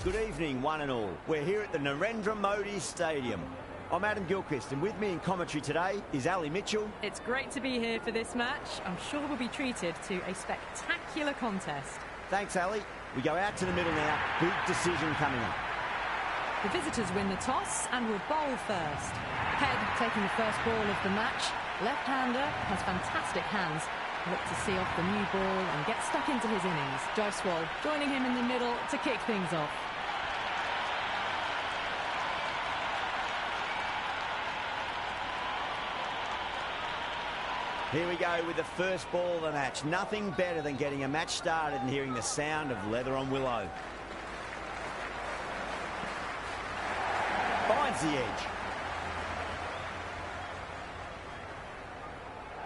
Good evening, one and all. We're here at the Narendra Modi Stadium. I'm Adam Gilchrist, and with me in commentary today is Ali Mitchell. It's great to be here for this match. I'm sure we'll be treated to a spectacular contest. Thanks, Ali. We go out to the middle now. Big decision coming up. The visitors win the toss and will bowl first. Head taking the first ball of the match. Left-hander has fantastic hands. Look to see off the new ball and get stuck into his innings. Jaiswal joining him in the middle to kick things off. Here we go with the first ball of the match. Nothing better than getting a match started and hearing the sound of leather on willow. Finds the edge.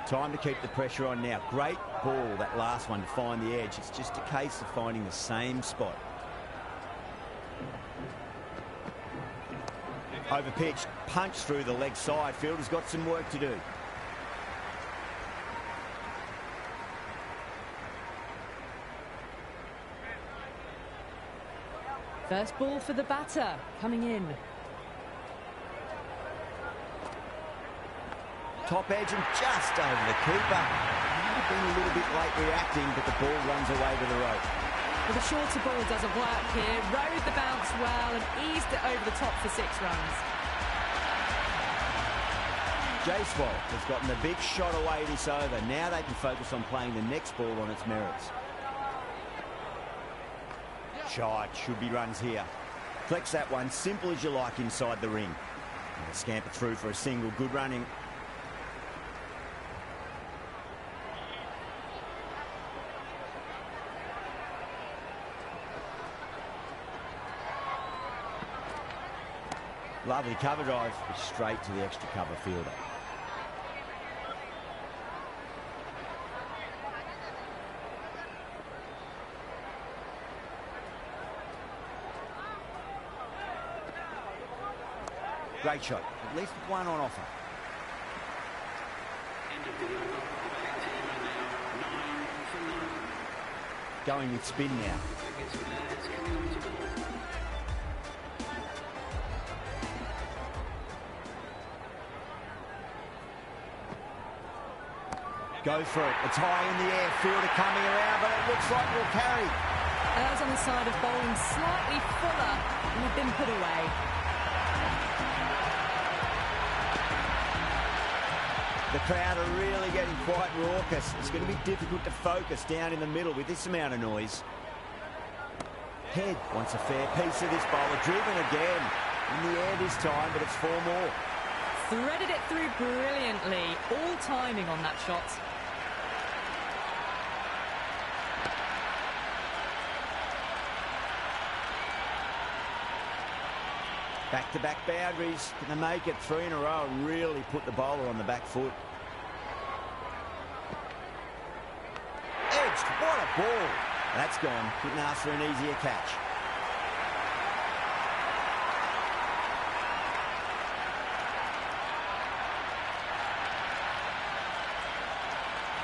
Time to keep the pressure on now. Great ball, that last one, to find the edge. It's just a case of finding the same spot. Over pitch, punch through the leg side. Fielder's got some work to do. First ball for the batter, coming in. Top edge and just over the keeper. Might have been a little bit late reacting, but the ball runs away to the rope. Well, the shorter ball doesn't work here. Rode the bounce well and eased it over the top for 6 runs. Jaiswal has gotten the big shot away this over. Now they can focus on playing the next ball on its merits. Shot, should be runs here. Flex that one, simple as you like inside the ring. And the scamper through for a single, good running. Lovely cover drive, straight to the extra cover fielder. Great shot, at least one on offer. Going with spin now. Go for it. It's high in the air. Fielder coming around, but it looks like we'll carry. Errs on the side of bowling slightly fuller and have been put away. The crowd are really getting quite raucous. It's going to be difficult to focus down in the middle with this amount of noise. Head wants a fair piece of this bowler. Driven again. In the air this time, but it's 4 more. Threaded it through brilliantly. All timing on that shot. Back-to-back boundaries. Can they make it 3 in a row and really put the bowler on the back foot? Edged. What a ball. That's gone. Couldn't ask for an easier catch.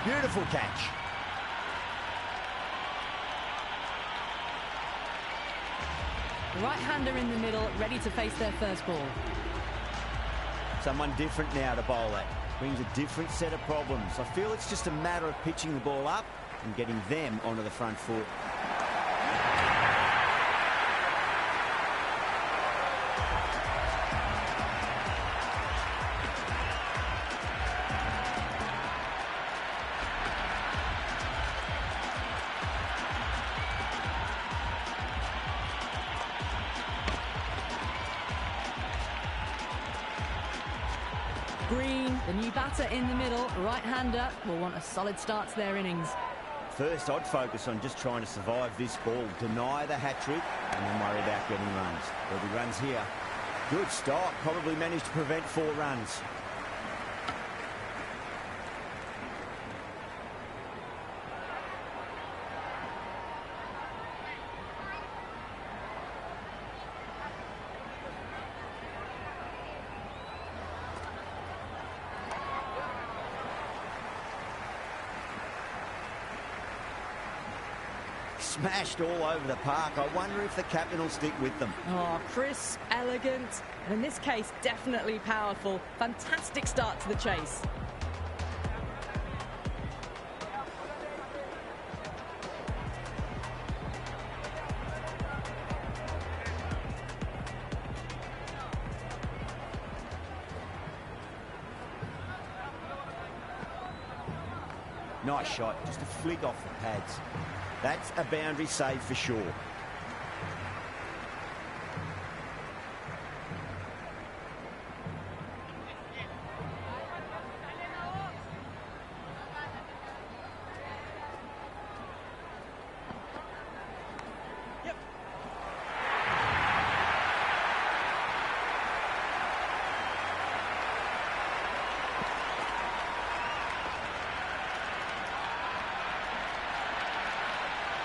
Beautiful catch. Right-hander in the middle, ready to face their first ball. Someone different now to bowl at. Brings a different set of problems. I feel it's just a matter of pitching the ball up and getting them onto the front foot. Green, the new batter in the middle, right-hander, will want a solid start to their innings. First, I'd focus on just trying to survive this ball, deny the hat-trick, and then worry about getting runs. There'll be runs here. Good stop, probably managed to prevent 4 runs. smashed all over the park. I wonder if the captain will stick with them. Oh, crisp, elegant, and in this case, definitely powerful. Fantastic start to the chase. Nice shot, just a flick off the pads. That's a boundary save for sure.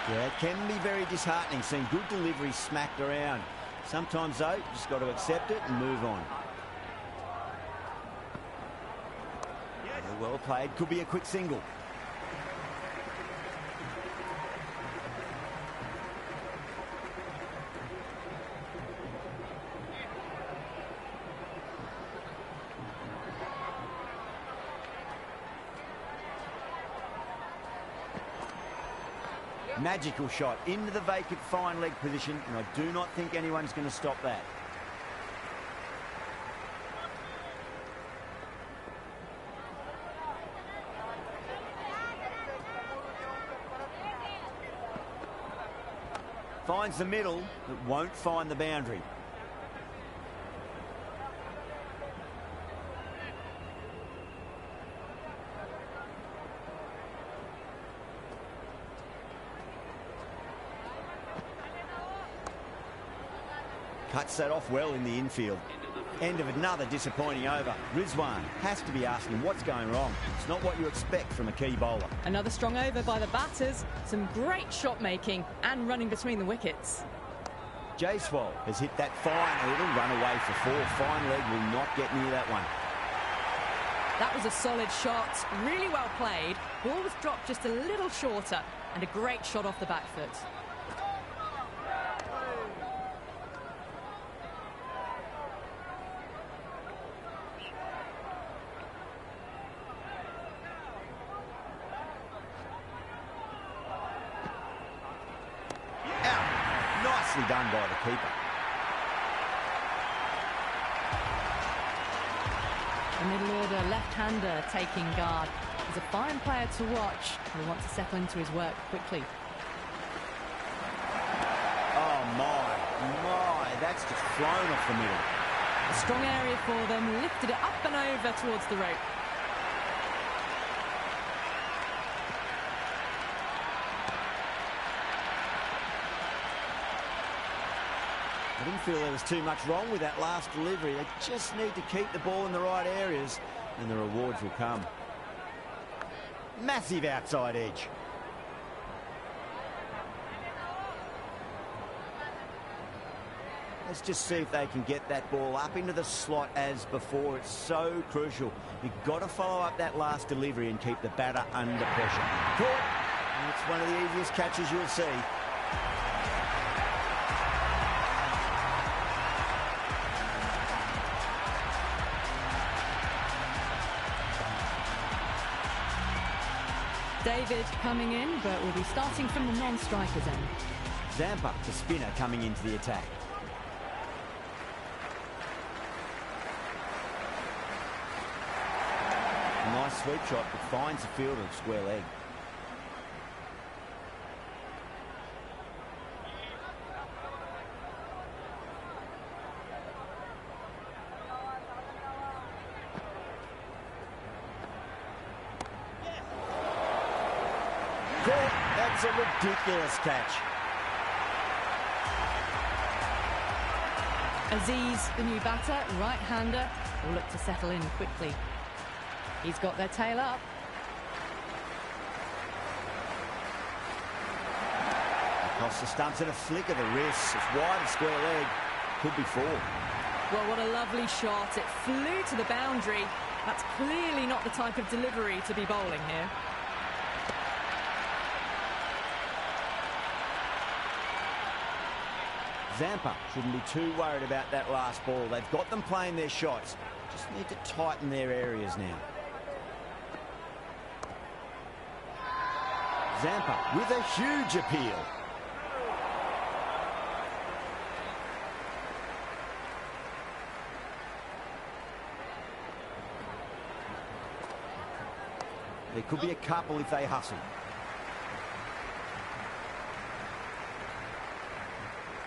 Yeah, it can be very disheartening seeing good delivery smacked around. Sometimes, though, you just got to accept it and move on. Well played. Could be a quick single. Magical shot into the vacant fine leg position, and I do not think anyone's going to stop that. Finds the middle, but won't find the boundary. Cuts that off well in the infield. End of another disappointing over. Rizwan has to be asking what's going wrong. It's not what you expect from a key bowler. Another strong over by the batters. Some great shot making and running between the wickets. Jaiswal has hit that fine. It'll run away for four. Fine leg will not get near that one. That was a solid shot. Really well played. Ball was dropped just a little shorter and a great shot off the back foot. Nicely done by the keeper. The middle order left-hander taking guard. He's a fine player to watch. He'll want to settle into his work quickly. Oh my, that's just flown off the middle. A strong area for them, lifted it up and over towards the rope. I didn't feel there was too much wrong with that last delivery. They just need to keep the ball in the right areas and the rewards will come. Massive outside edge. Let's just see if they can get that ball up into the slot as before. It's so crucial. You've got to follow up that last delivery and keep the batter under pressure. Caught. And it's one of the easiest catches you'll see. David coming in, but will be starting from the non-striker's end. Zampa, the spinner, coming into the attack. A nice sweep shot, but finds the fielder of square leg. That's a ridiculous catch. Aziz, the new batter, right-hander, will look to settle in quickly. He's got their tail up. Across the stumps and a flick of the wrist. It's wide of square leg. Could be four. Well, what a lovely shot. It flew to the boundary. That's clearly not the type of delivery to be bowling here. Zampa shouldn't be too worried about that last ball. They've got them playing their shots. Just need to tighten their areas now. Zampa with a huge appeal. There could be a couple if they hustle.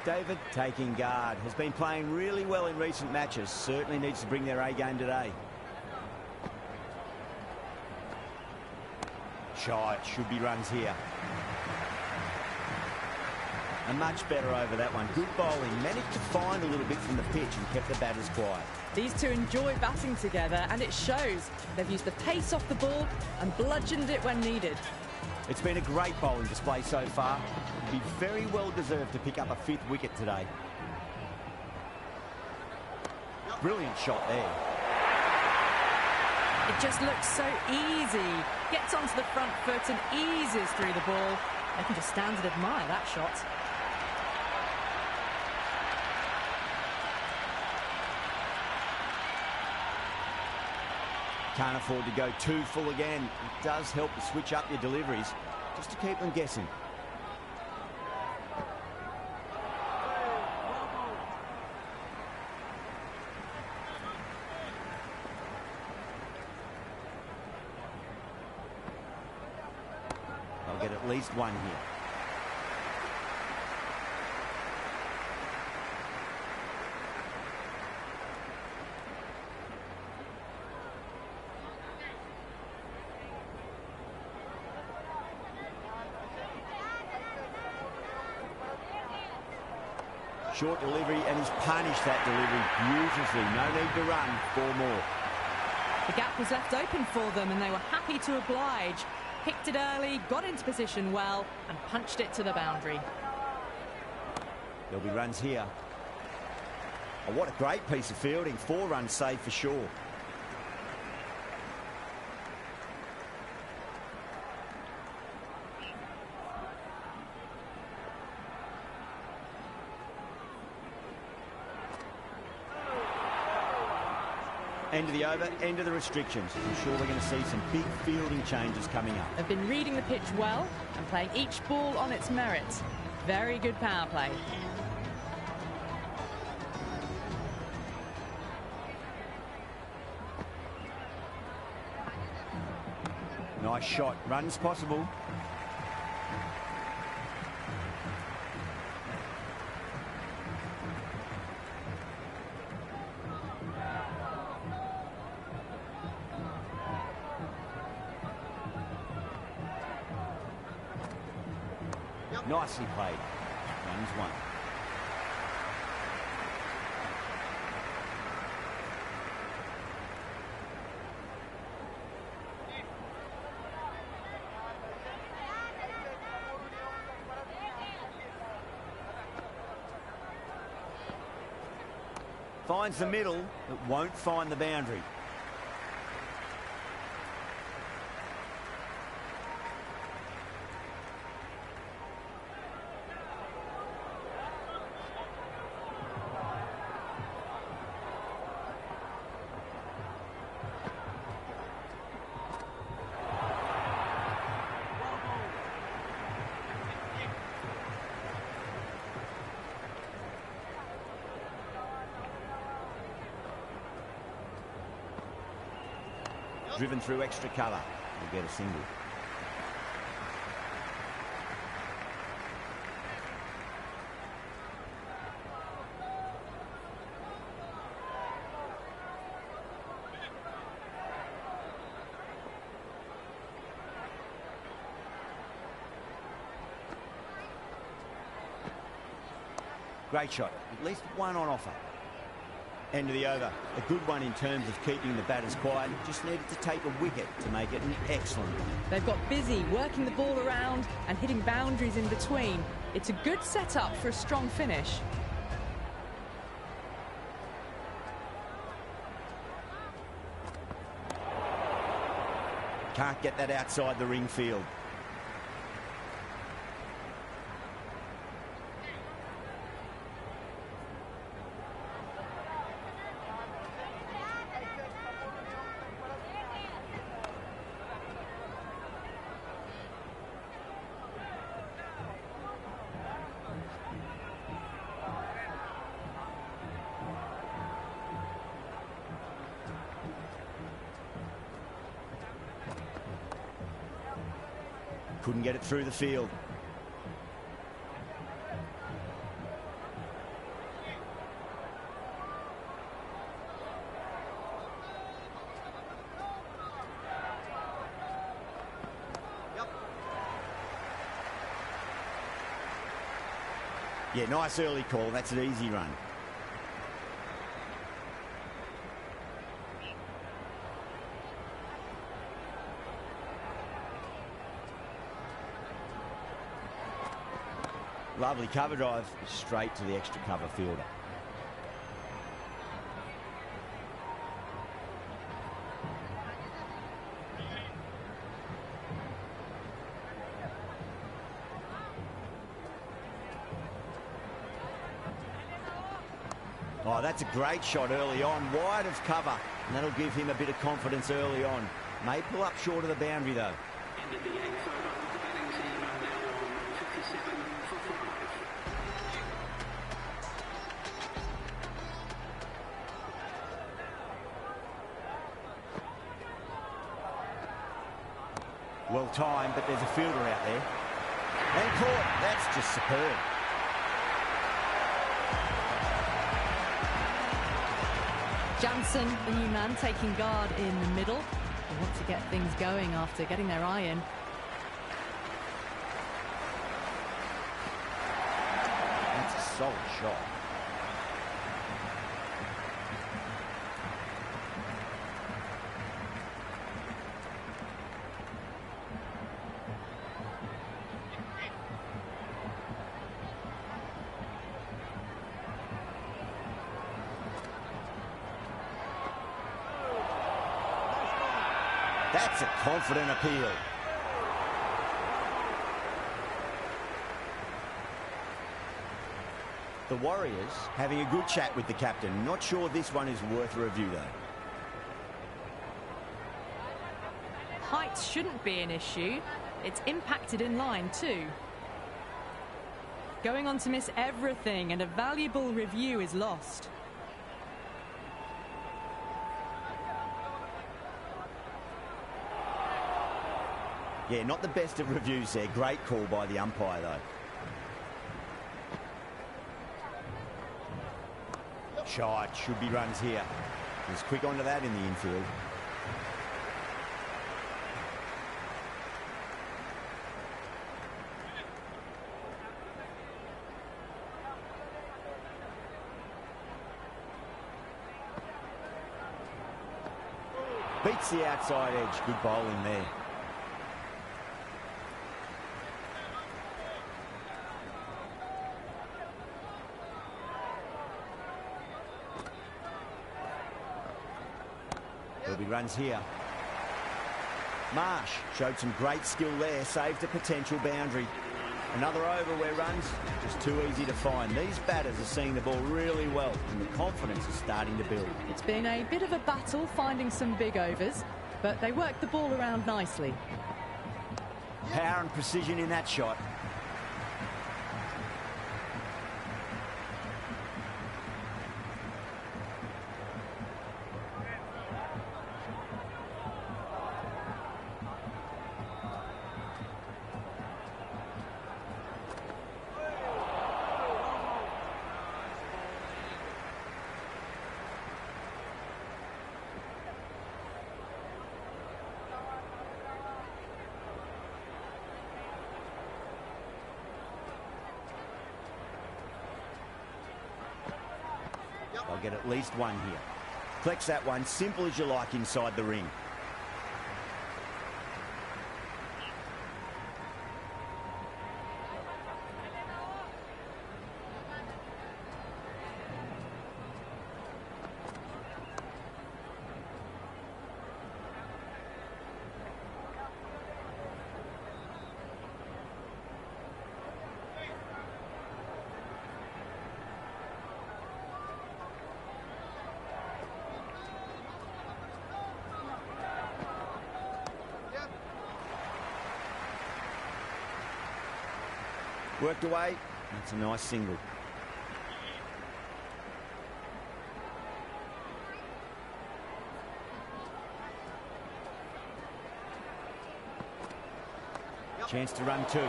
David taking guard. Has been playing really well in recent matches. Certainly needs to bring their A game today. Shy, it should be runs here. And much better over that one. Good bowling. Managed to find a little bit from the pitch and kept the batters quiet. These two enjoy batting together, and it shows. They've used the pace off the ball and bludgeoned it when needed. It's been a great bowling display so far. It'd be very well deserved to pick up a 5th wicket today. Brilliant shot there. It just looks so easy. Gets onto the front foot and eases through the ball. They can just stand and admire that shot. Can't afford to go too full again. It does help to switch up your deliveries, just to keep them guessing. They'll get at least one here. Short delivery, and he's punished that delivery beautifully. No need to run, 4 more. The gap was left open for them, and they were happy to oblige. Picked it early, got into position well, and punched it to the boundary. There'll be runs here. Oh, what a great piece of fielding. 4 runs saved for sure. End of the over, end of the restrictions. I'm sure we're going to see some big fielding changes coming up. They've been reading the pitch well and playing each ball on its merit. Very good power play. Nice shot. Runs possible. Nicely played. Runs 1. Finds the middle, but won't find the boundary. Driven through extra cover. We'll get a single. Great shot. At least 1 on offer. End of the over. A good one in terms of keeping the batters quiet. Just needed to take a wicket to make it an excellent one. They've got busy working the ball around and hitting boundaries in between. It's a good setup for a strong finish. Can't get that outside the ring field. Couldn't get it through the field. Yeah, nice early call. That's an easy run. Lovely cover drive, straight to the extra cover fielder. Oh, that's a great shot early on, wide of cover, and that'll give him a bit of confidence early on. May pull up short of the boundary though. Well timed, but there's a fielder out there. And caught. That's just superb. Jansen, the new man, taking guard in the middle. They want to get things going after getting their eye in. That's a solid shot. That's a confident appeal. The Warriors having a good chat with the captain. Not sure this one is worth a review though. Height shouldn't be an issue. It's impacted in line too. Going on to miss everything, and a valuable review is lost. Yeah, not the best of reviews there. Great call by the umpire, though. Shot. Should be runs here. He's quick onto that in the infield. Beats the outside edge. Good bowling there. There'll be runs here. Marsh showed some great skill there, saved a potential boundary. Another over where runs just too easy to find. These batters are seeing the ball really well, and the confidence is starting to build. It's been a bit of a battle finding some big overs, but they worked the ball around nicely. Power and precision in that shot. I'll get at least one here. Flex that one, simple as you like inside the ring. Worked away. That's a nice single. Chance to run two.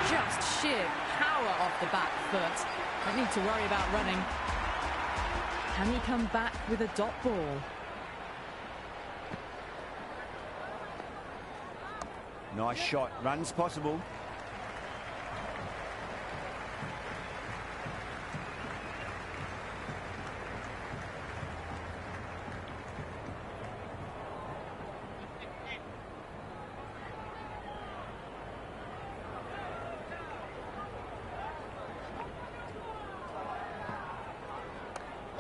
Just sheer power off the back foot. Don't need to worry about running. Can he come back with a dot ball? Nice shot. Runs possible.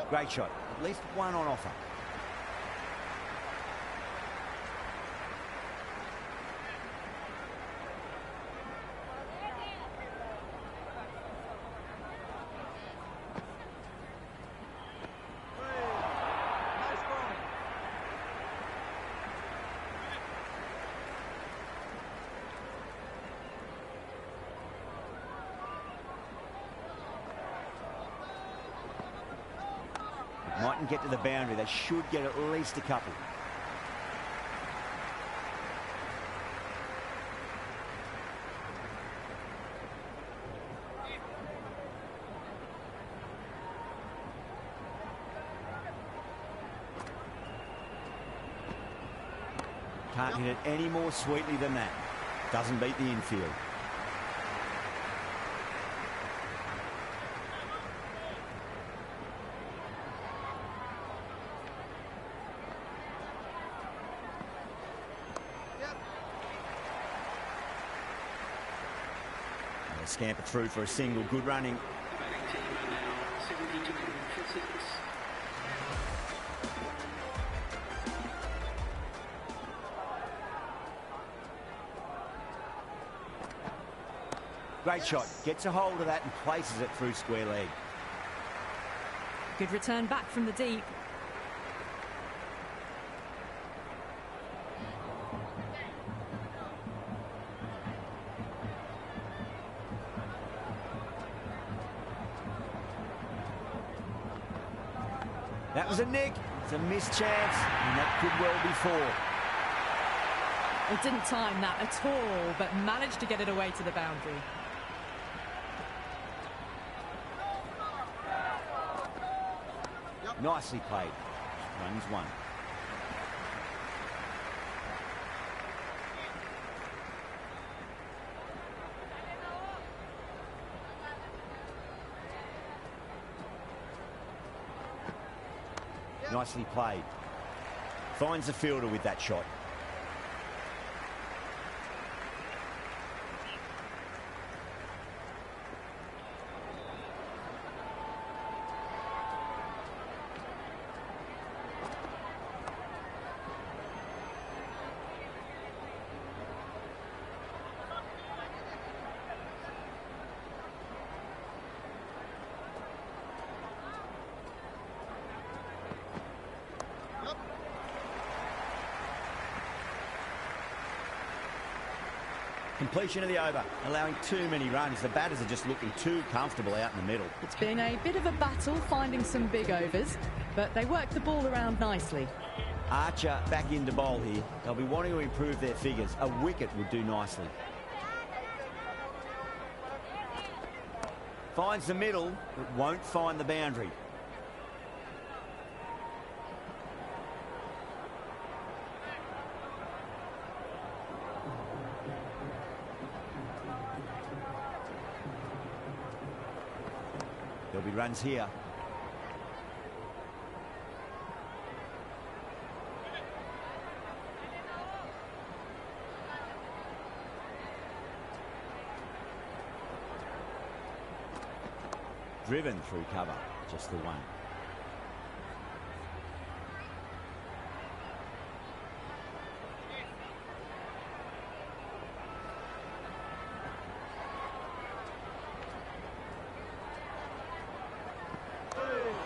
Great shot. At least one on offer. Mightn't get to the boundary. They should get at least a couple. Can't hit it any more sweetly than that. Doesn't beat the infield. Scamper through for a single. Good running. Great shot. Gets a hold of that and places it through square leg. Good return back from the deep. That was a nick. It's a missed chance, and that could well be four. It didn't time that at all, but managed to get it away to the boundary. Nicely played. Runs one. Nicely played. Finds the fielder with that shot. Completion of the over, allowing too many runs. The batters are just looking too comfortable out in the middle. It's been a bit of a battle finding some big overs, but they worked the ball around nicely. Archer back into bowl here. They'll be wanting to improve their figures. A wicket would do nicely. Finds the middle, but won't find the boundary. There'll be runs here. Driven through cover, just the one.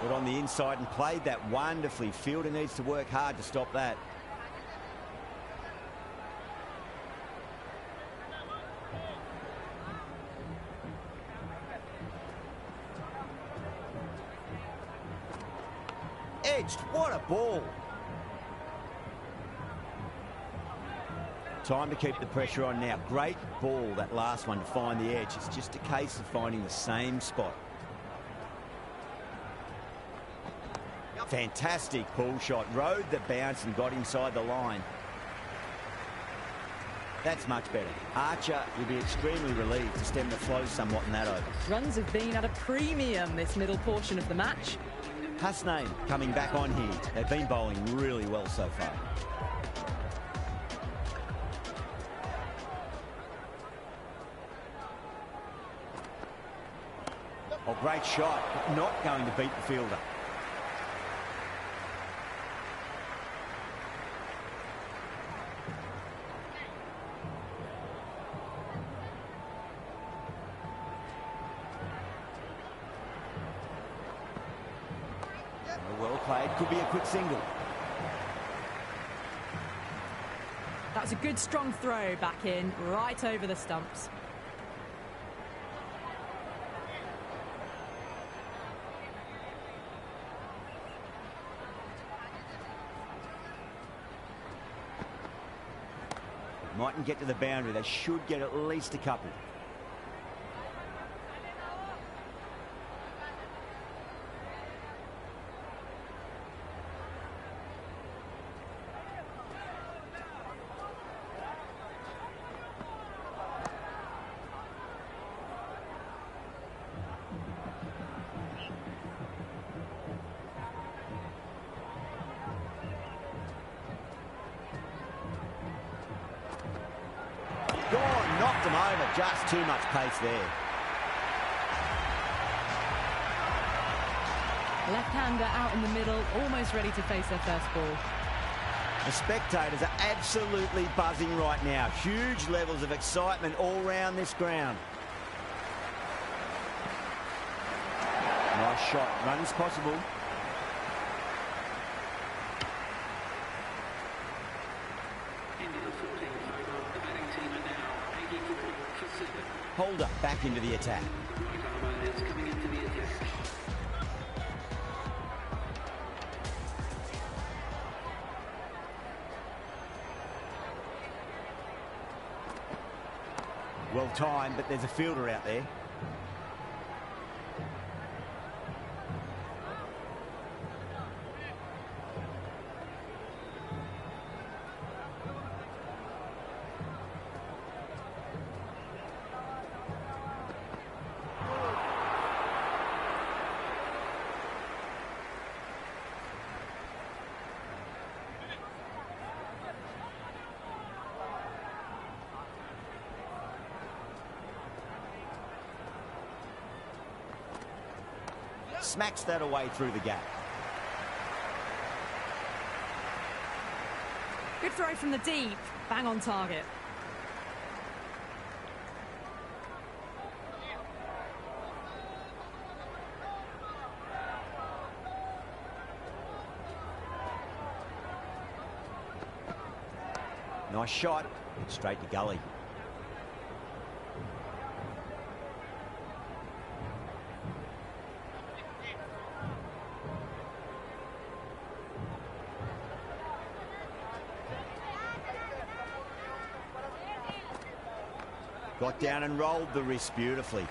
Got on the inside and played that wonderfully. Fielder needs to work hard to stop that. Edged, what a ball. Time to keep the pressure on now. Great ball, that last one, to find the edge. It's just a case of finding the same spot. Fantastic pull shot. Rode the bounce and got inside the line. That's much better. Archer will be extremely relieved to stem the flow somewhat in that over. Runs have been at a premium this middle portion of the match. Hasnain coming back on here. They've been bowling really well so far. Oh, great shot. Not going to beat the fielder. Well played. Could be a quick single. That was a good strong throw back in, right over the stumps. Mightn't get to the boundary. They should get at least a couple. Gone, knocked him over. Just too much pace there. Left-hander out in the middle, almost ready to face their first ball. The spectators are absolutely buzzing right now. Huge levels of excitement all round this ground. Nice shot. Runs possible. Holder back into the attack. Well timed, but there's a fielder out there. Smacks that away through the gap. Good throw from the deep, bang on target. Nice shot, straight to gully. Got down and rolled the wrist beautifully.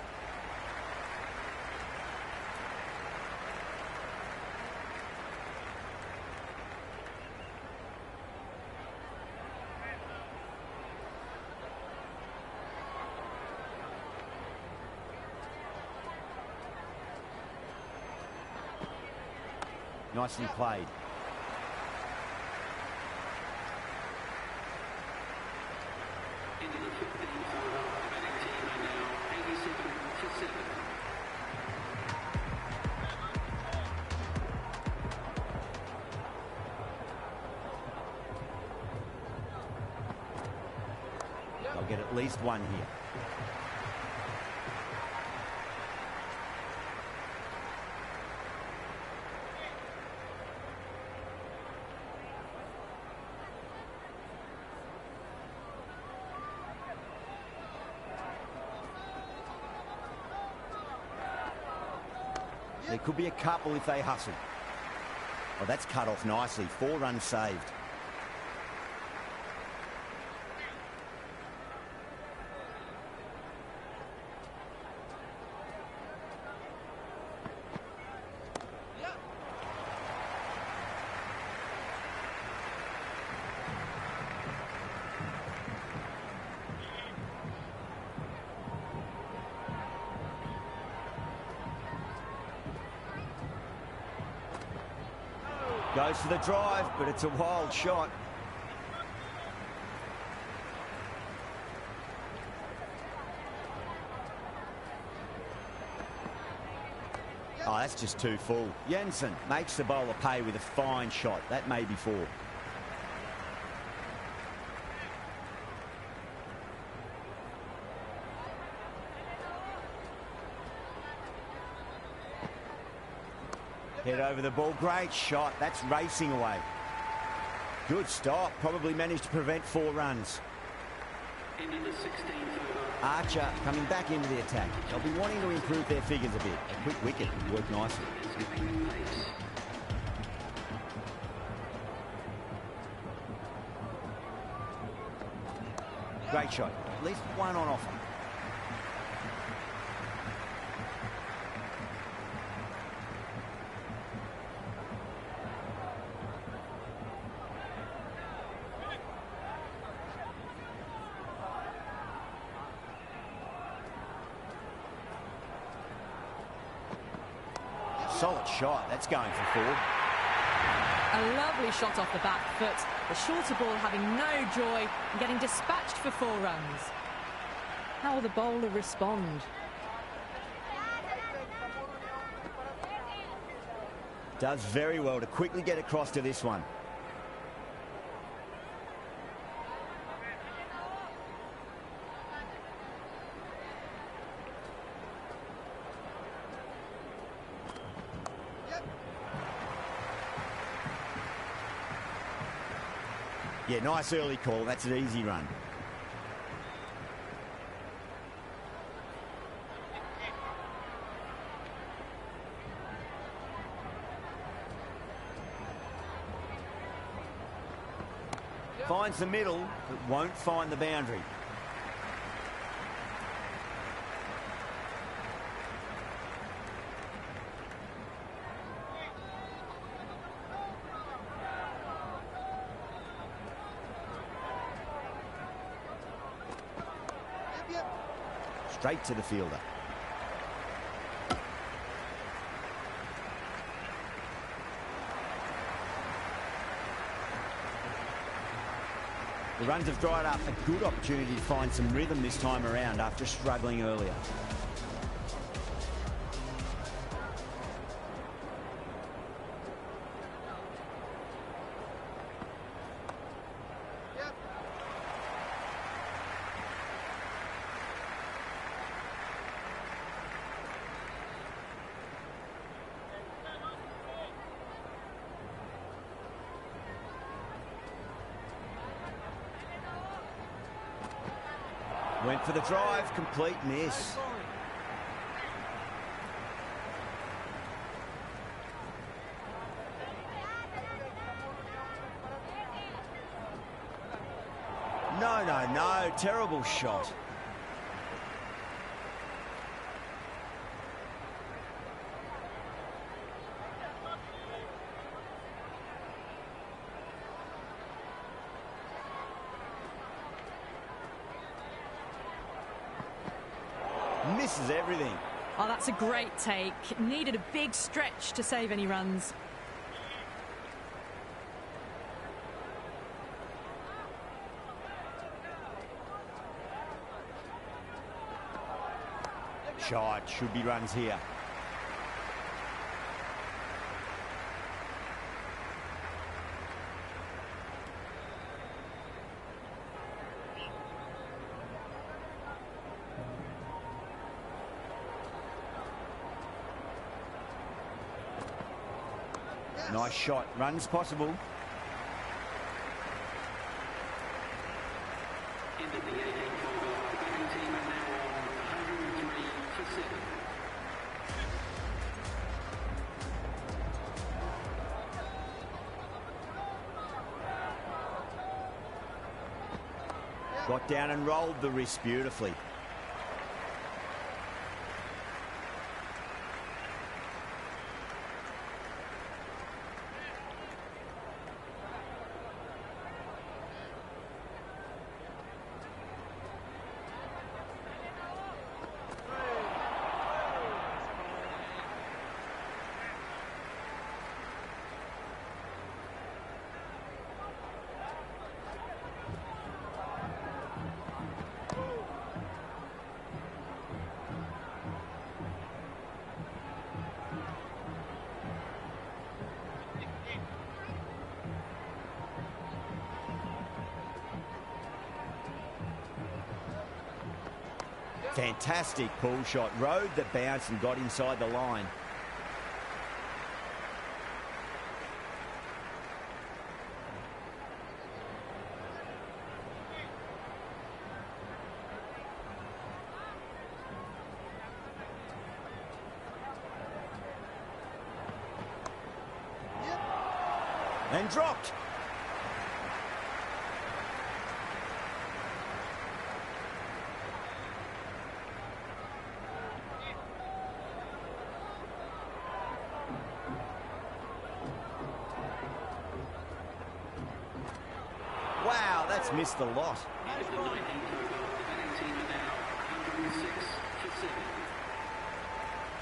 Nicely played. They'll get at least one here. There could be a couple if they hustle. Oh, that's cut off nicely. 4 runs saved. Goes for the drive, but it's a wild shot. Oh, that's just too full. Jensen makes the bowler pay with a fine shot. That may be four. Head over the ball. Great shot. That's racing away. Good stop. Probably managed to prevent 4 runs. Archer coming back into the attack. They'll be wanting to improve their figures a bit. A quick wicket would work nicely. Great shot. At least one on offer. Solid shot. That's going for 4. A lovely shot off the back foot. The shorter ball having no joy and getting dispatched for 4 runs. How will the bowler respond? Does very well to quickly get across to this one. Yeah, nice early call. That's an easy run. Finds the middle, but won't find the boundary. Straight to the fielder. The runs have dried up. A good opportunity to find some rhythm this time around after struggling earlier. Went for the drive, complete miss. No, terrible shot. Misses everything. Oh, that's a great take. Needed a big stretch to save any runs. Shot, should be runs here. Nice shot. Runs possible. Got down and rolled the wrist beautifully. Fantastic pull shot. Rode the bounce and got inside the line. And dropped. Wow, that's missed a lot.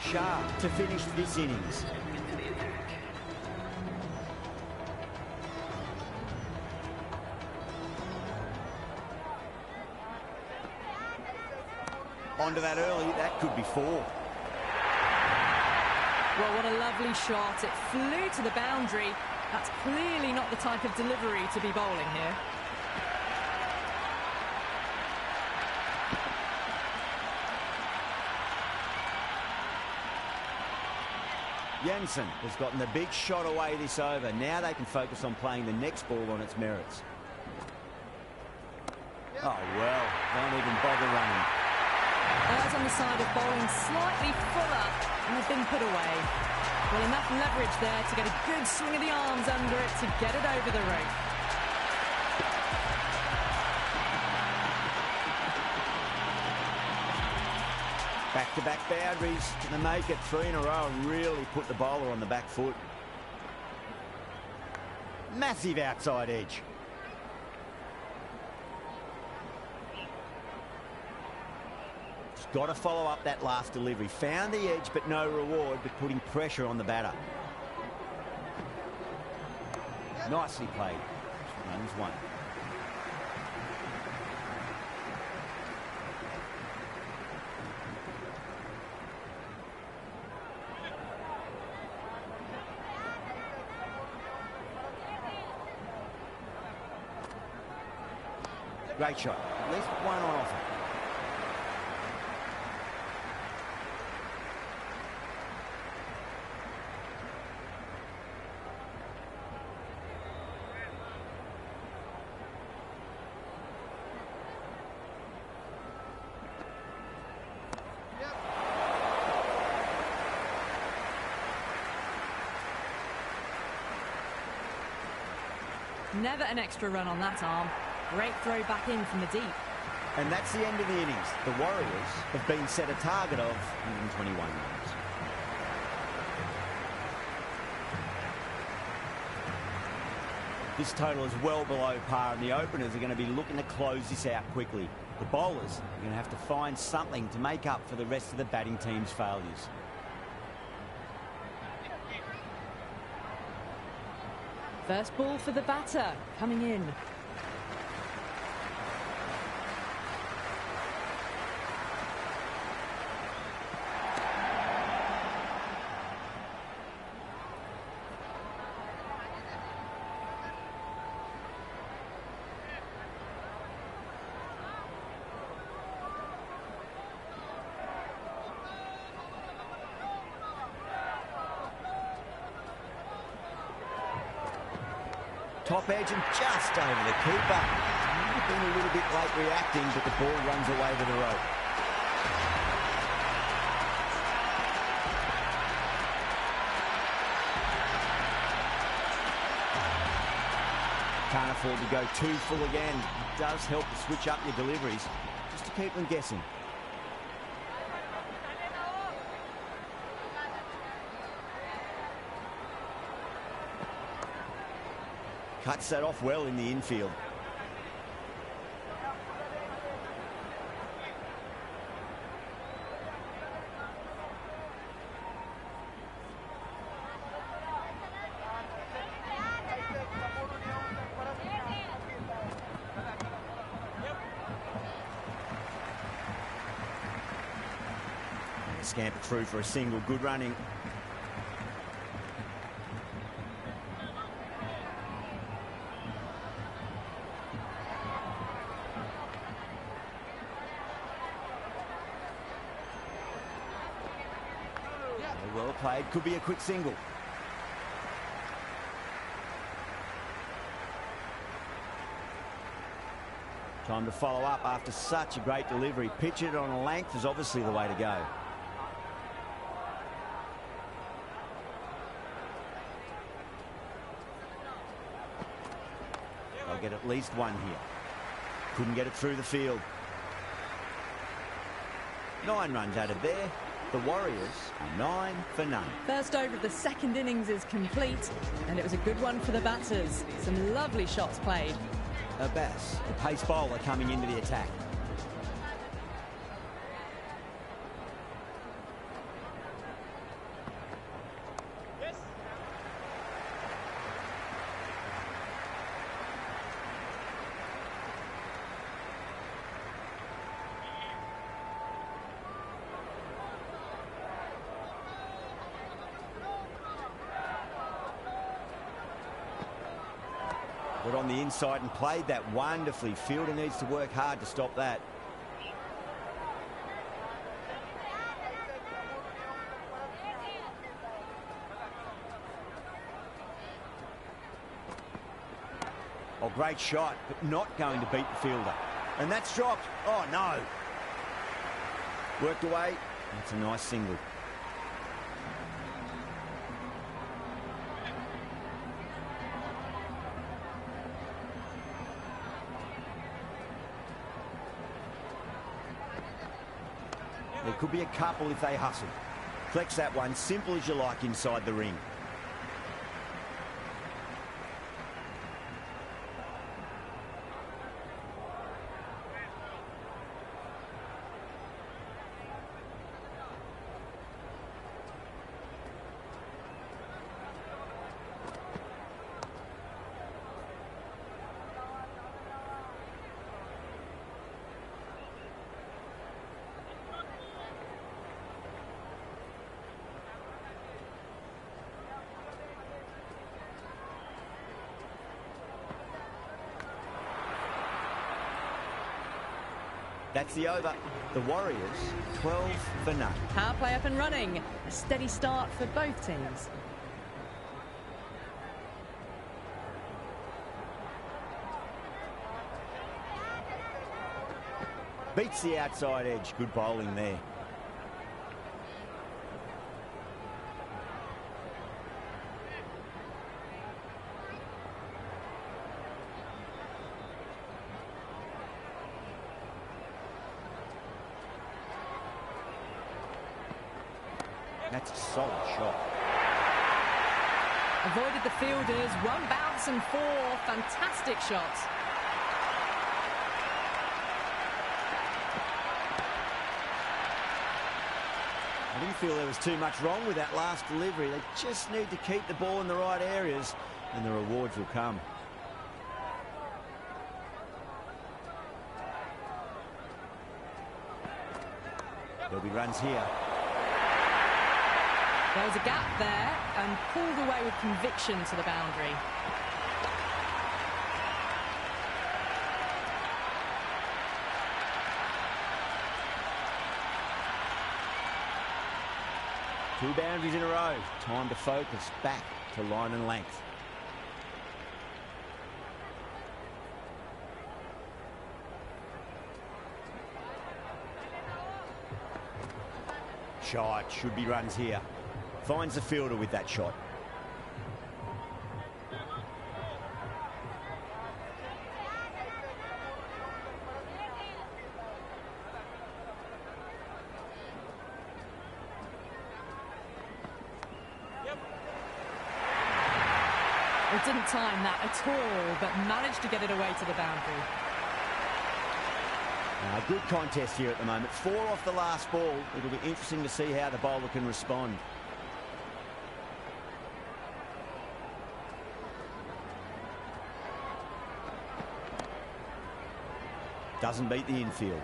Sharp to finish this innings. Onto that early, that could be 4. Well, what a lovely shot. It flew to the boundary. That's clearly not the type of delivery to be bowling here. Jansen has gotten the big shot away this over. Now they can focus on playing the next ball on its merits. Oh, well, don't even bother running. Eyes on the side of bowling slightly fuller, and they've been put away. Well, enough leverage there to get a good swing of the arms under it to get it over the rope. Back-to-back boundaries. Can they make it 3 in a row and really put the bowler on the back foot? Massive outside edge. Just got to follow up that last delivery. Found the edge, but no reward, but putting pressure on the batter. Nicely played. Runs 1. Great shot. At least 1 on offer. Never an extra run on that arm. Great throw back in from the deep. And that's the end of the innings. The Warriors have been set a target of 121 runs. This total is well below par, and the openers are going to be looking to close this out quickly. The bowlers are going to have to find something to make up for the rest of the batting team's failures. First ball for the batter, coming in. Top edge and just over the keeper. Might have been a little bit late reacting, but the ball runs away to the rope. Can't afford to go too full again. It does help to switch up your deliveries, just to keep them guessing. Cuts that off well in the infield. Scamper through for a single, good running. Well played, could be a quick single. Time to follow up after such a great delivery. Pitch it on a length is obviously the way to go. They'll get at least one here. Couldn't get it through the field. 9 runs out of there. The Warriors are 9 for none. First over of the second innings is complete, and it was a good one for the batters. Some lovely shots played. Abbas, the pace bowler, coming into the attack. Got on the inside and played that wonderfully. Fielder needs to work hard to stop that. Oh, great shot, but not going to beat the fielder. And that's dropped. Oh, no. Worked away. That's a nice single. There could be a couple if they hustle. Flex that one, simple as you like inside the ring. That's the over. The Warriors, 12 for none. Power play up and running. A steady start for both teams. Beats the outside edge. Good bowling there. That's a solid shot. Avoided the fielders. One bounce and 4. Fantastic shots. I didn't feel there was too much wrong with that last delivery. They just need to keep the ball in the right areas and the rewards will come. There'll be runs here. There was a gap there and pulled away with conviction to the boundary. Two boundaries in a row. Time to focus back to line and length. Shot, should be runs here. Finds the fielder with that shot. It didn't time that at all, but managed to get it away to the boundary. Good contest here at the moment. 4 off the last ball. It'll be interesting to see how the bowler can respond. Doesn't beat the infield.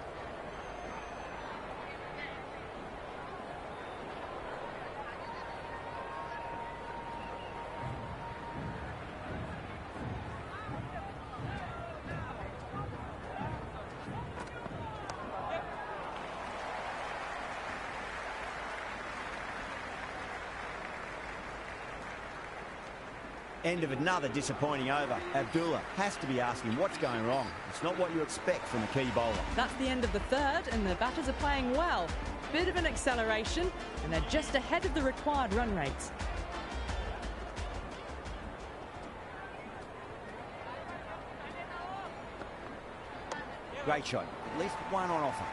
End of another disappointing over. Abdullah has to be asking what's going wrong. It's not what you expect from a key bowler. That's the end of the third, and the batters are playing well. Bit of an acceleration, and they're just ahead of the required run rate. Great shot. At least one on offer.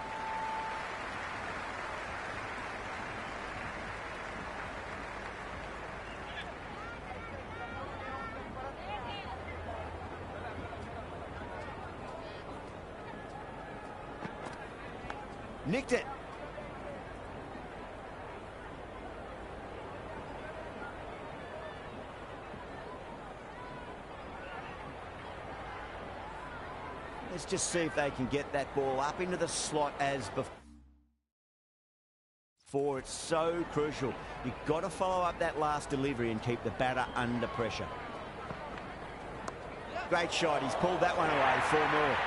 Nicked it. Let's just see if they can get that ball up into the slot as before. It's so crucial. You've got to follow up that last delivery and keep the batter under pressure. Great shot. He's pulled that one away. 4 more.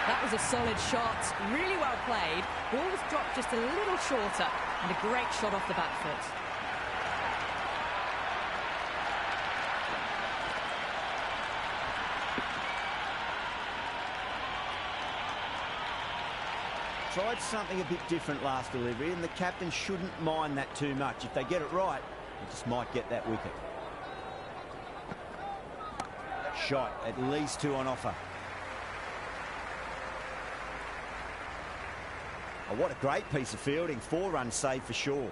That was a solid shot, really well played. Ball was dropped just a little shorter, and a great shot off the back foot. Tried something a bit different last delivery, and the captain shouldn't mind that too much. If they get it right, they just might get that wicket. Shot, at least 2 on offer. Oh, what a great piece of fielding. 4 runs saved for sure.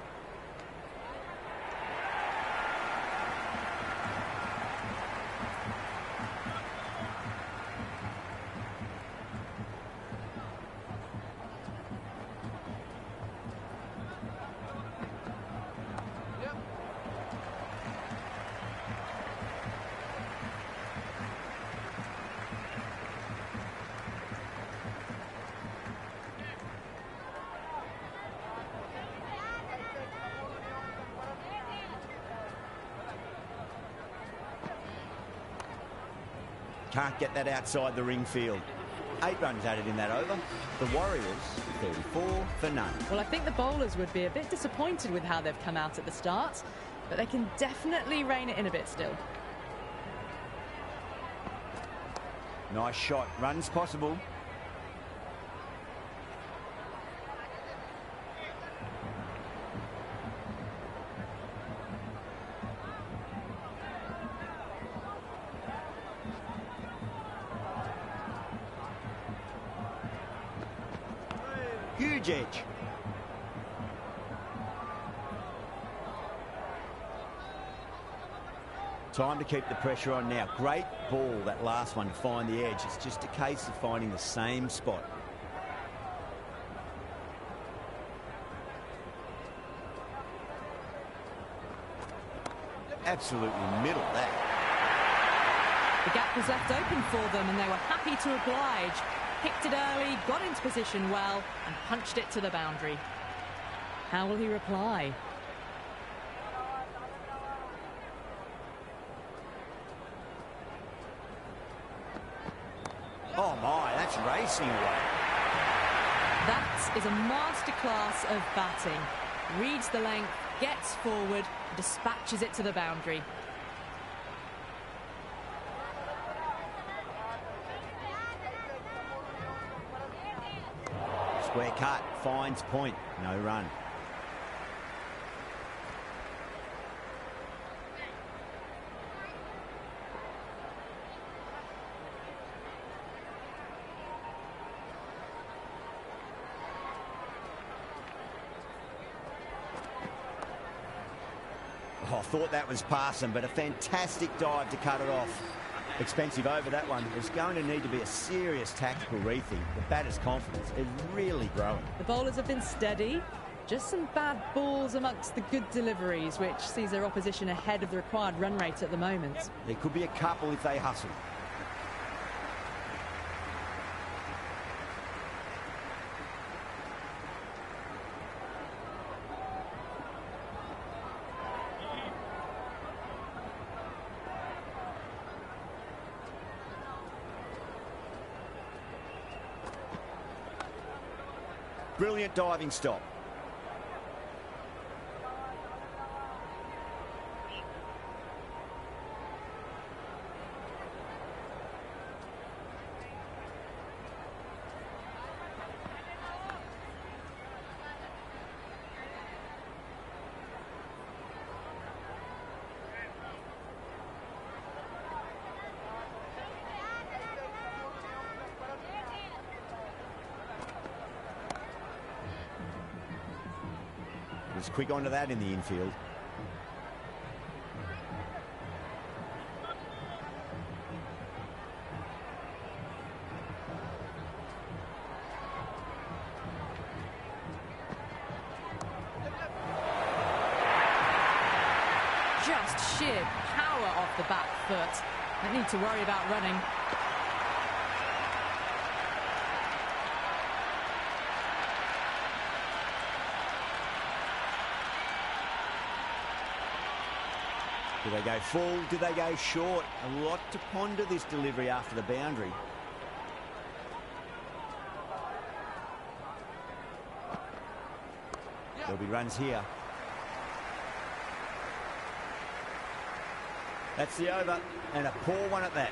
Can't get that outside the ring field. 8 runs added in that over. The Warriors, 34 for none. Well, I think the bowlers would be a bit disappointed with how they've come out at the start, but they can definitely rein it in a bit still. Nice shot. Runs possible. Huge edge. Time to keep the pressure on now. Great ball, that last one, to find the edge. It's just a case of finding the same spot. Absolutely middle that. The gap was left open for them, and they were happy to oblige. Picked it early, got into position well, and punched it to the boundary. How will he reply? Oh my, that's racing away. That is a masterclass of batting. Reads the length, gets forward, dispatches it to the boundary. Square cut, finds point, no run. Oh, I thought that was passing, but a fantastic dive to cut it off. Expensive over that one. There's going to need to be a serious tactical rethink. The batter's confidence is really growing. The bowlers have been steady. Just some bad balls amongst the good deliveries, which sees their opposition ahead of the required run rate at the moment. There could be a couple if they hustle. Brilliant diving stop. was quick onto that in the infield. Just sheer power off the back foot. Don't need to worry about running. Do they go full? Do they go short? A lot to ponder this delivery after the boundary. There'll be runs here. That's the over, and a poor one at that.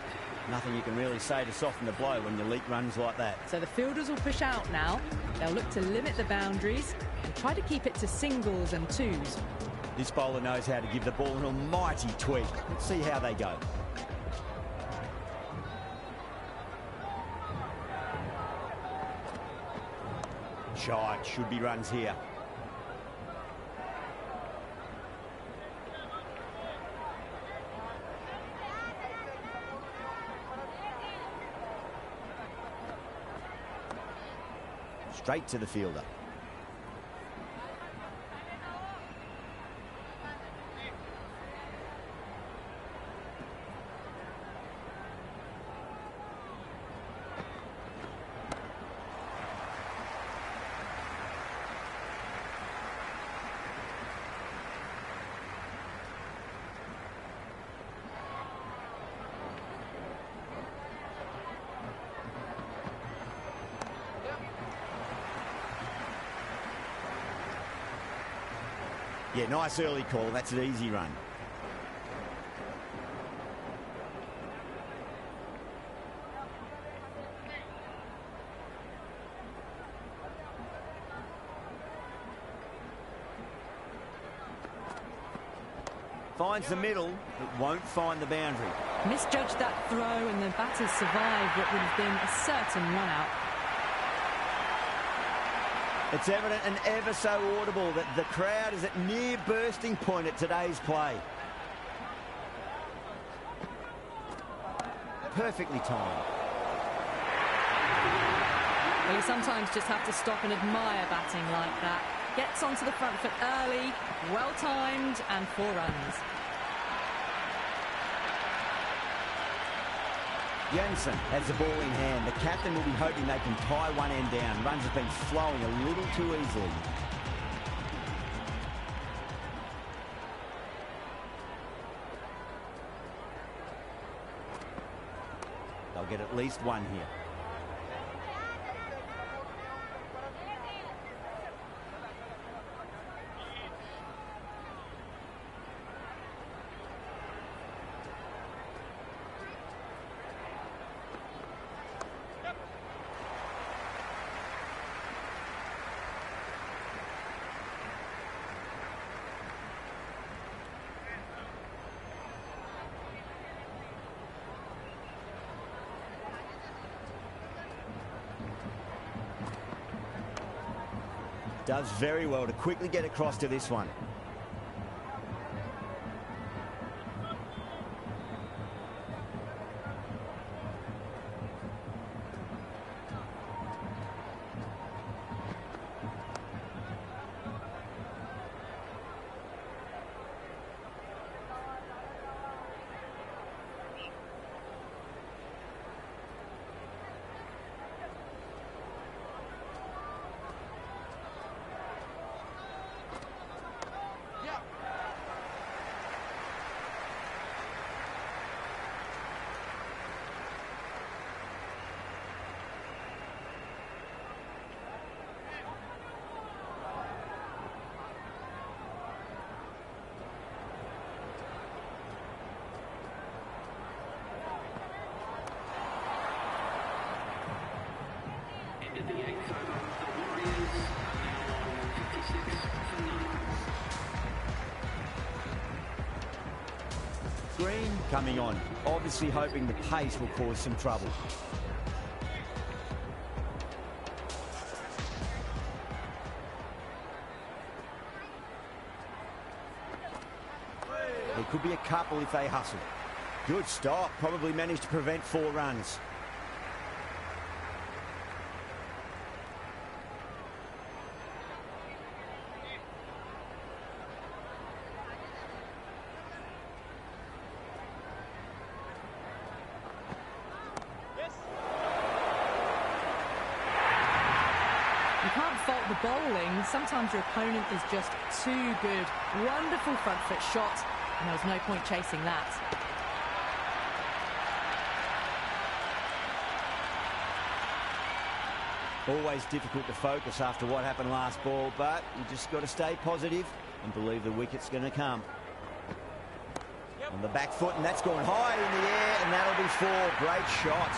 Nothing you can really say to soften the blow when you leak runs like that. So the fielders will push out now. They'll look to limit the boundaries and try to keep it to singles and twos. This bowler knows how to give the ball an almighty tweak. Let's see how they go. Shite, should be runs here. Straight to the fielder. Yeah, nice early call. That's an easy run. Finds the middle, but won't find the boundary. Misjudged that throw and the batters survived what would have been a certain run-out. It's evident and ever so audible that the crowd is at near bursting point at today's play. Perfectly timed. Well, you sometimes just have to stop and admire batting like that. Gets onto the front foot early, well-timed, and 4 runs. Jansen has the ball in hand. The captain will be hoping they can tie one end down. Runs have been flowing a little too easily. They'll get at least one here. Does very well to quickly get across to this one. Green coming on, obviously hoping the pace will cause some trouble. There could be a couple if they hustle. Good stop. Probably managed to prevent 4 runs. You can't fault the bowling. Sometimes your opponent is just too good. Wonderful front foot shot, and there was no point chasing that. Always difficult to focus after what happened last ball, but you just got to stay positive and believe the wicket's going to come. On the back foot, and that's gone high in the air, and that'll be 4. Great shot.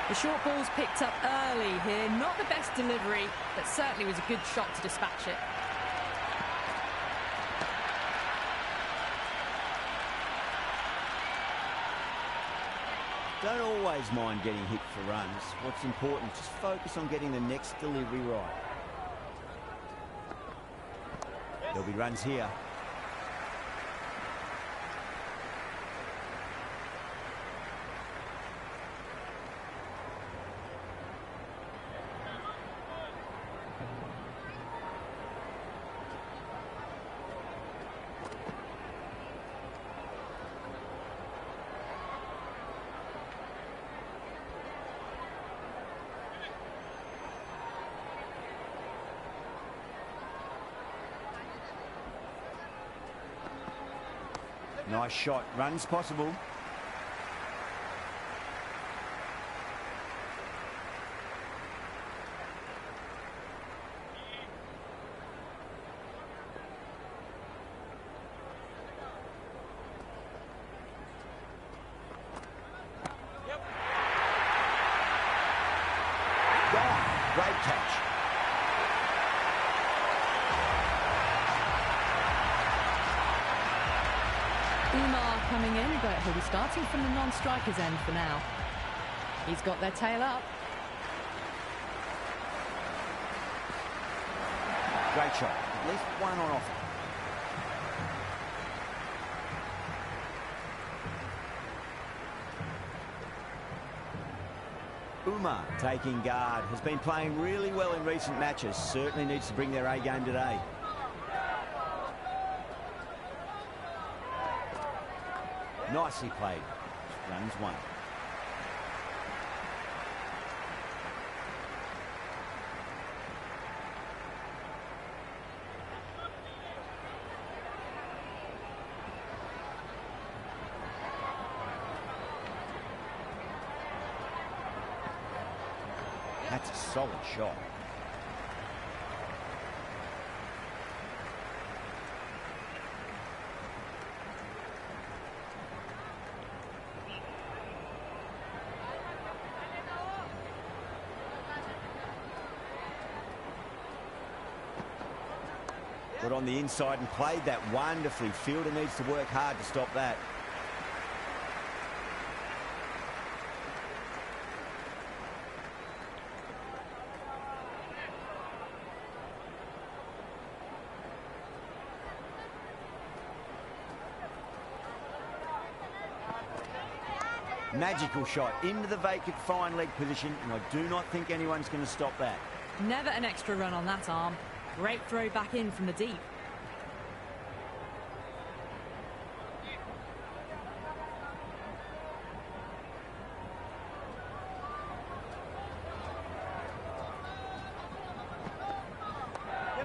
The short ball's picked up early here. Not the best delivery, but certainly was a good shot to dispatch it. Don't always mind getting hit for runs. What's important, just focus on getting the next delivery right. There'll be runs here. Nice shot. Runs possible. Gone. Great catch. Coming in, but he'll be starting from the non-striker's end for now. He's got their tail up. Great shot. At least one on offer. Umar taking guard. Has been playing really well in recent matches. Certainly needs to bring their A game today. Nicely played. Runs 1. That's a solid shot. Got on the inside and played that wonderfully. Fielder needs to work hard to stop that. Magical shot into the vacant fine leg position, and I do not think anyone's going to stop that. Never an extra run on that arm. Great throw back in from the deep.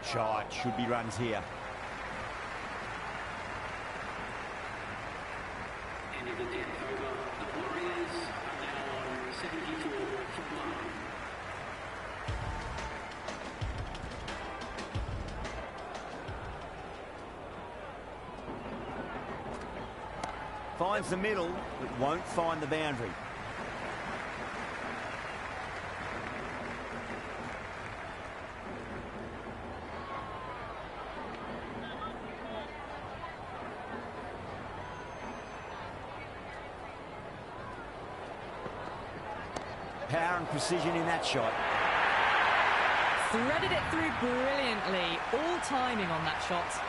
Shot. Should be runs here. End of the 10th over. The Warriors are now on 74 from 1. Finds the middle, but won't find the boundary. Power and precision in that shot. Threaded it through brilliantly. All timing on that shot.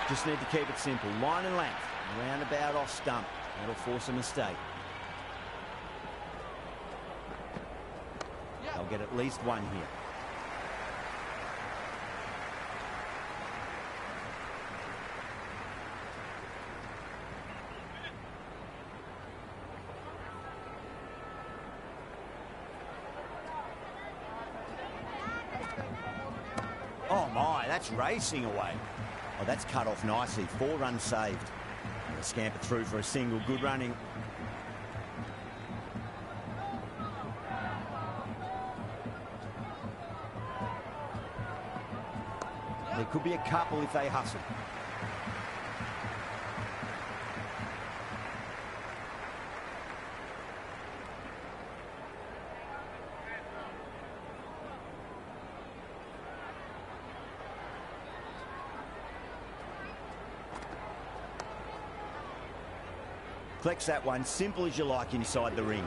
Just need to keep it simple. Line and length. Roundabout off stump. That'll force a mistake. They'll get at least one here. Oh my, that's racing away. Oh, that's cut off nicely. 4 runs saved. And they scamper through for a single. Good running. There could be a couple if they hustle. Flex that one, simple as you like inside the ring.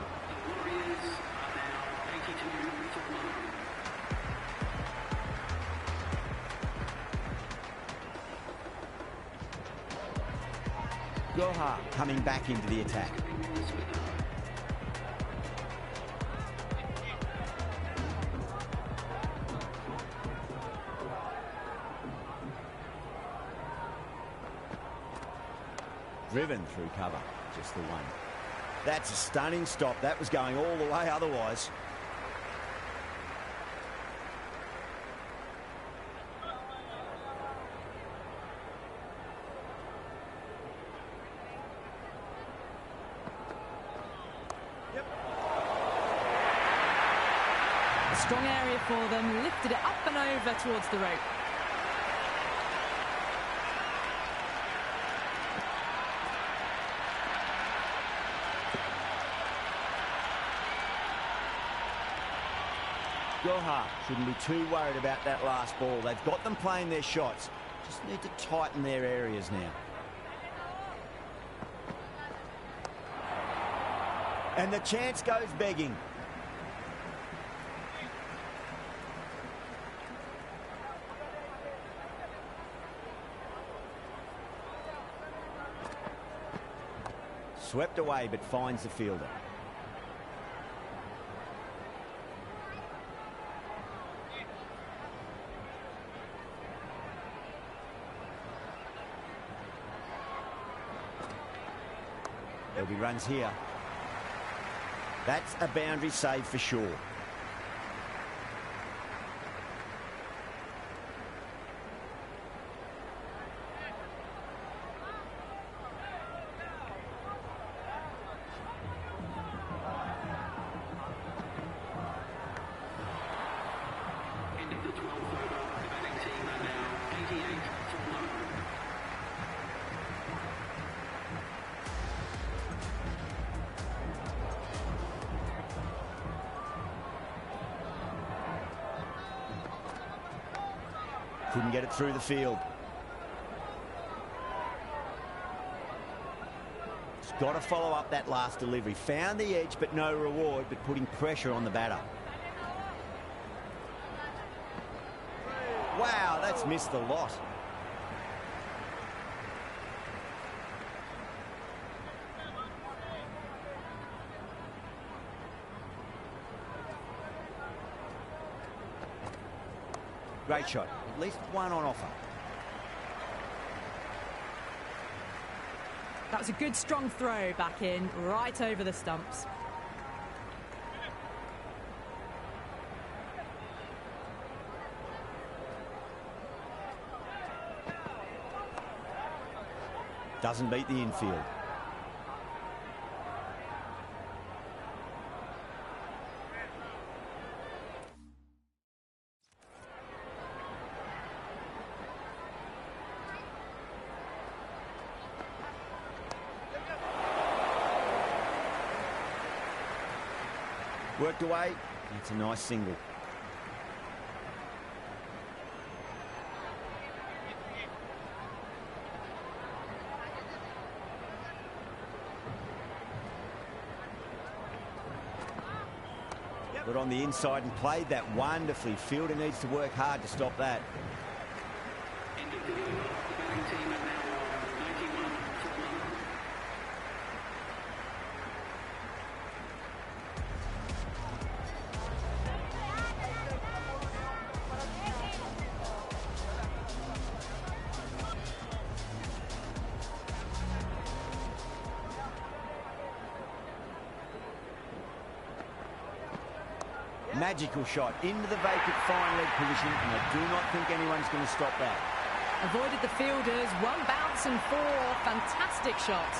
Goha coming back into the attack. Driven through cover. Just the one. That's a stunning stop. That was going all the way otherwise. Yep. A strong area for them. Lifted it up and over towards the rope. Goha shouldn't be too worried about that last ball. They've got them playing their shots. Just need to tighten their areas now. And the chance goes begging. Swept away, but finds the fielder. There'll be runs here. That's a boundary save for sure. End of the 12th over. The batting team are now 88 from home. Couldn't get it through the field. He's got to follow up that last delivery. Found the edge, but no reward, but putting pressure on the batter. Wow, that's missed the lot. Great shot. At least one on offer. That was a good strong throw back in, right over the stumps. Doesn't beat the infield. Worked away. It's a nice single. But on the inside and played that wonderfully. Fielder needs to work hard to stop that. End of the over. The batting team are now on 91 for London. Magical shot into the vacant fine leg position, and I do not think anyone's going to stop that. Avoided the fielders, one bounce and four. Fantastic shot.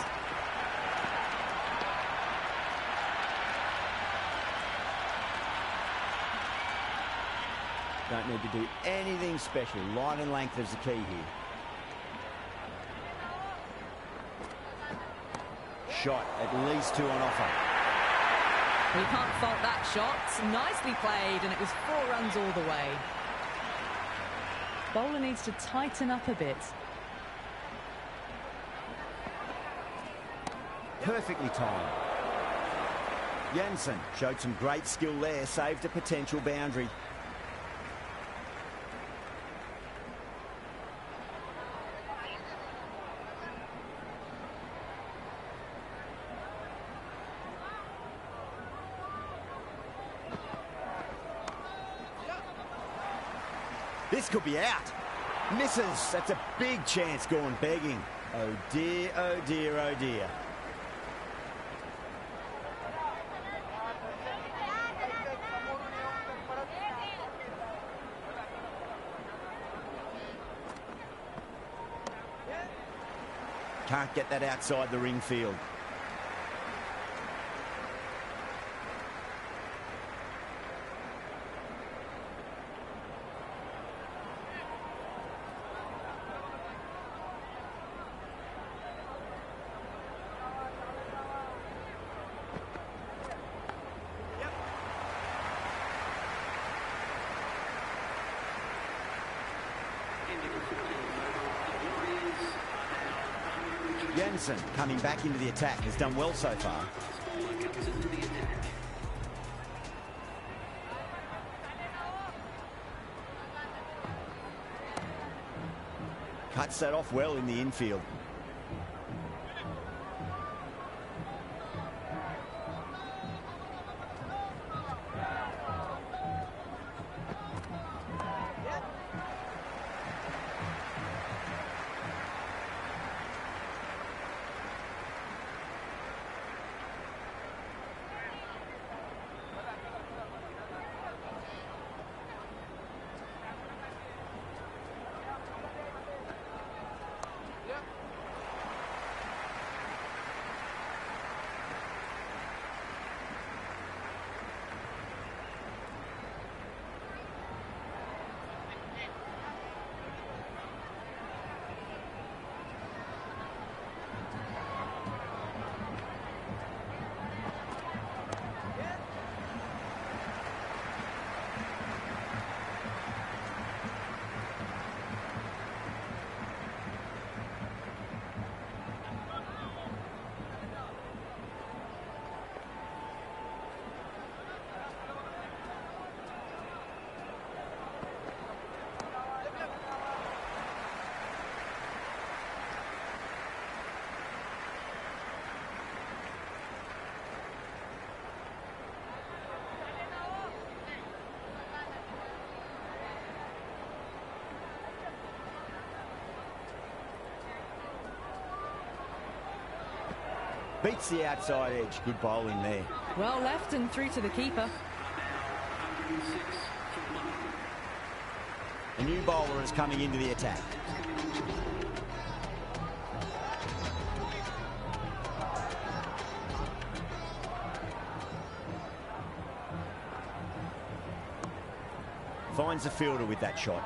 Don't need to do anything special. Line and length is the key here. Shot, at least two on offer. You can't fault that shot. Nicely played, and it was 4 runs all the way. Bowler needs to tighten up a bit. Perfectly timed. Jansen showed some great skill there, saved a potential boundary. This could be out. Misses. That's a big chance gone begging. Oh dear, oh dear, oh dear. Can't get that outside the ring field. Jansen coming back into the attack has done well so far. Cuts that off well in the infield. Beats the outside edge. Good bowling there. Well left and through to the keeper. A new bowler is coming into the attack. Finds the fielder with that shot.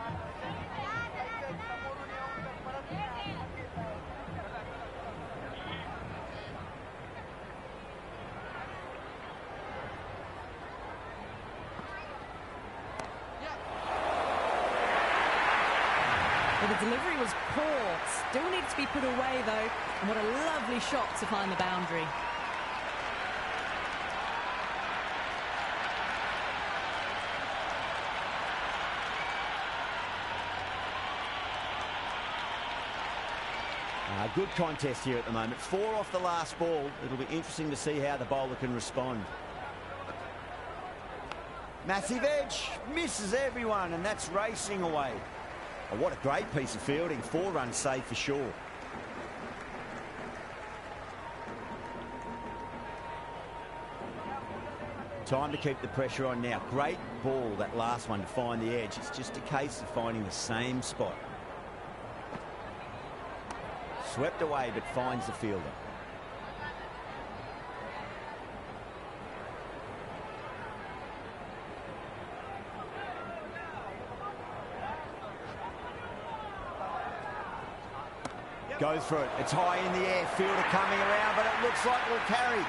Well, the delivery was poor. Still needs to be put away, though. And what a lovely shot to find the boundary. A good contest here at the moment. 4 off the last ball. It'll be interesting to see how the bowler can respond. Massive edge, misses everyone, and that's racing away. Oh, what a great piece of fielding. 4 runs saved for sure. Time to keep the pressure on now. Great ball, that last one, to find the edge. It's just a case of finding the same spot. Swept away, but finds the fielder. Goes for it. It's high in the air. Fielder coming around, but it looks like it'll carry.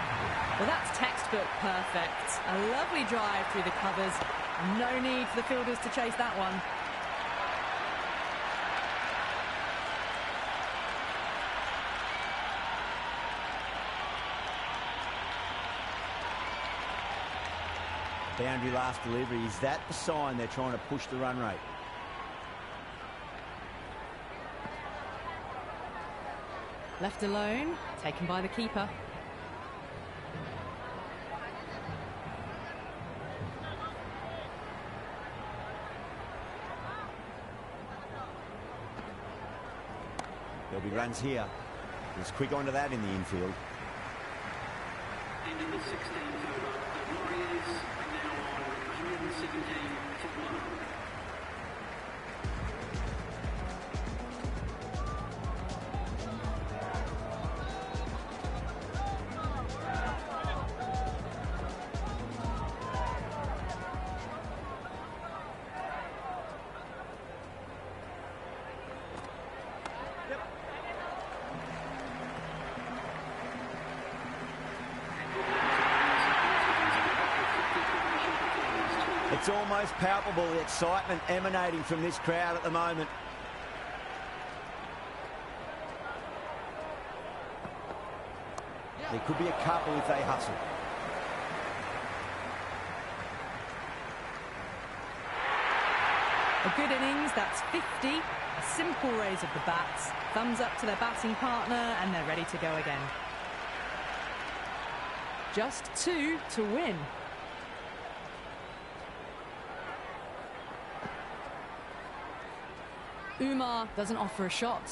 Well, that's textbook perfect. A lovely drive through the covers. No need for the fielders to chase that one. Boundary last delivery. Is that the sign they're trying to push the run rate? Left alone, taken by the keeper. There'll be runs here. Let's quick onto that in the infield. And in the 16th over, the Warriors are now on 117 for 1. It's almost palpable, the excitement emanating from this crowd at the moment. There could be a couple if they hustle. A good innings, that's 50. A simple raise of the bats. Thumbs up to their batting partner, and they're ready to go again. Just 2 to win. Umar doesn't offer a shot.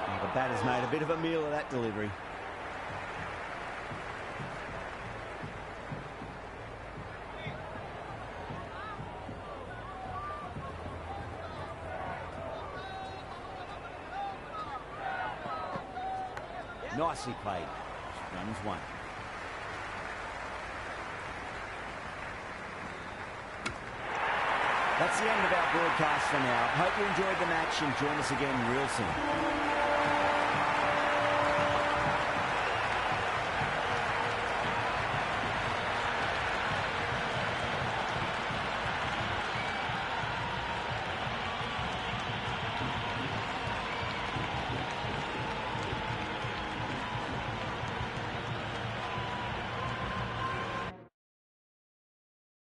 Well, the batter's made a bit of a meal of that delivery. Nicely played. Runs 1. That's the end of our broadcast for now. Hope you enjoyed the match and join us again real soon.